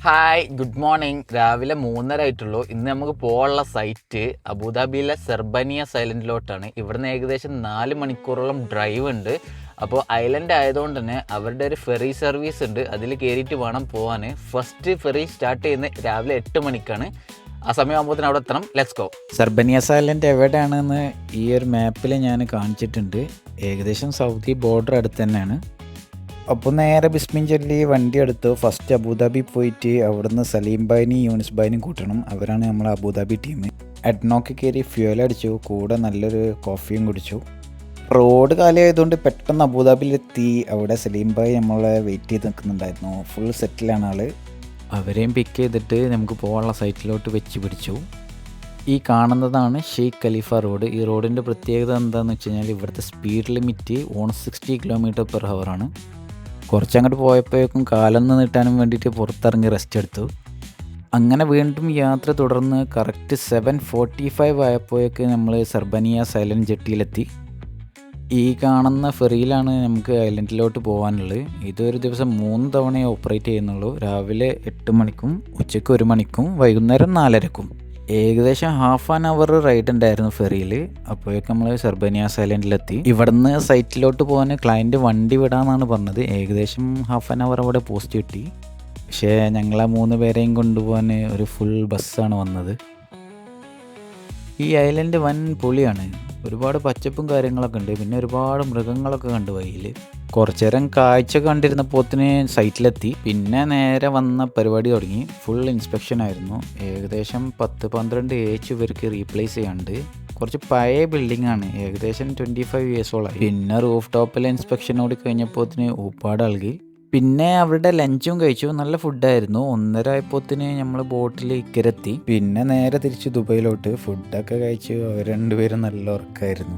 Hi, good morning. രാവിലെ 3:30 ആയിട്ടുള്ളൂ. ഇന്ന് നമുക്ക് പോകാനുള്ള സൈറ്റ് അബുദാബിയിലെ സെർബനിയ ഐലൻഡിലോട്ടാണ്. ഇവിടുന്ന് ഏകദേശം 4 മണിക്കൂറോളം ഡ്രൈവ് ഉണ്ട്. അപ്പോൾ ഐലൻഡ് ആയതുകൊണ്ട് തന്നെ അവരുടെ ഒരു ഫെറി സർവീസ് ഉണ്ട്, അതിൽ കയറിയിട്ട് വേണം പോകാൻ. ഫസ്റ്റ് ഫെറി സ്റ്റാർട്ട് ചെയ്യുന്നത് രാവിലെ 8 മണിക്കാണ്. ആ സമയമാകുമ്പോഴത്തേന് അവിടെ എത്തണം. Let's go. സെർബനിയസ് ഐലൻഡ് എവിടെയാണെന്ന് ഈ ഒരു മാപ്പിൽ ഞാൻ കാണിച്ചിട്ടുണ്ട്. ഏകദേശം സൗദി ബോർഡർ അടുത്ത് തന്നെയാണ്. അപ്പോൾ നേരെ ബിസ്മിൻ ചൊല്ലി വണ്ടി എടുത്തു. ഫസ്റ്റ് അബുദാബി പോയിട്ട് അവിടുന്ന് സലീം ഭായിനെയും യൂനിസ് ഭായിനെയും കൂട്ടണം. അവരാണ് നമ്മളെ അബുദാബി ടീം. എഡ്നോക്ക് കയറി ഫ്യൂൽ അടിച്ചു, കൂടെ നല്ലൊരു കോഫിയും കുടിച്ചു. റോഡ് കാലിയായതുകൊണ്ട് പെട്ടെന്ന് അബുദാബിയിലെത്തി. അവിടെ സലീം ഭായി നമ്മളെ വെയിറ്റ് ചെയ്ത് നിൽക്കുന്നുണ്ടായിരുന്നു. ഫുൾ സെറ്റിലാണ് ആൾ. അവരെയും പിക്ക് ചെയ്തിട്ട് നമുക്ക് പോകാനുള്ള സൈറ്റിലോട്ട് വെച്ച് പിടിച്ചു. ഈ കാണുന്നതാണ് ഷെയ്ഖ് ഖലീഫ റോഡ്. ഈ റോഡിൻ്റെ പ്രത്യേകത എന്താണെന്ന് വെച്ച് കഴിഞ്ഞാൽ ഇവിടുത്തെ സ്പീഡ് ലിമിറ്റ് 160 km/h ആണ്. കുറച്ചങ്ങോട്ട് പോയപ്പോഴേക്കും കാലൊന്ന് നീട്ടാനും വേണ്ടിയിട്ട് പുറത്തിറങ്ങി റെസ്റ്റ് എടുത്തു. അങ്ങനെ വീണ്ടും യാത്ര തുടർന്ന് കറക്റ്റ് 7:45 ആയപ്പോഴേക്ക് നമ്മൾ സെർബനിയ ഐലൻഡ് ജെട്ടിയിലെത്തി. ഈ കാണുന്ന ഫെറിയിലാണ് നമുക്ക് ഐലൻഡിലോട്ട് പോകാനുള്ളത്. ഇതൊരു ദിവസം 3 തവണയേ ഓപ്പറേറ്റ് ചെയ്യുന്നുള്ളൂ. രാവിലെ 8 മണിക്കും ഉച്ചയ്ക്ക് 1 മണിക്കും വൈകുന്നേരം 4:30ക്കും. ഏകദേശം ഹാഫ് ആൻ അവർ റൈഡ് ഉണ്ടായിരുന്നു ഫെറിയിൽ. അപ്പോഴേക്കും നമ്മൾ സെർബനിയ ഐലൻഡിലെത്തി. ഇവിടുന്ന് സൈറ്റിലോട്ട് പോകാൻ ക്ലയൻറ്റ് വണ്ടി വിടാമെന്നാണ് പറഞ്ഞത്. ഏകദേശം ഹാഫ് ആൻ അവർ അവിടെ പോസ്റ്റ് കിട്ടി. പക്ഷേ ഞങ്ങളെ 3 പേരെയും കൊണ്ടുപോകാൻ ഒരു ഫുൾ ബസ്സാണ് വന്നത്. ഈ ഐലൻഡ് വൻ പൊളിയാണ്. ഒരുപാട് പച്ചപ്പും കാര്യങ്ങളൊക്കെ ഉണ്ട്. പിന്നെ ഒരുപാട് മൃഗങ്ങളൊക്കെ കണ്ടു വഴിയിൽ. കുറച്ചു നേരം കാഴ്ച കണ്ടിരുന്നപ്പോത്തിന് സൈറ്റിലെത്തി. പിന്നെ നേരെ വന്ന പരിപാടി തുടങ്ങി. ഫുൾ ഇൻസ്പെക്ഷൻ ആയിരുന്നു. ഏകദേശം 10-12 ഏജ് ഇവർക്ക് റീപ്ലേസ് ചെയ്യാണ്ട്. കുറച്ച് പഴയ ബിൽഡിംഗ് ആണ്. ഏകദേശം 25 ഇയേഴ്സോളായി. പിന്നെ റൂഫ് ടോപ്പിലെ ഇൻസ്പെക്ഷനോട് കഴിഞ്ഞപ്പോത്തിന് ഊപ്പാട് നൽകി. പിന്നെ അവരുടെ ലഞ്ചും കഴിച്ചു. നല്ല ഫുഡായിരുന്നു. 1:30 ആയപ്പോത്തിന് നമ്മൾ ബോട്ടിൽ ഇക്കരെത്തി. പിന്നെ നേരെ തിരിച്ച് ദുബൈയിലോട്ട്. ഫുഡൊക്കെ കഴിച്ചു. അവർ രണ്ടുപേരും നല്ല ഉറക്കമായിരുന്നു.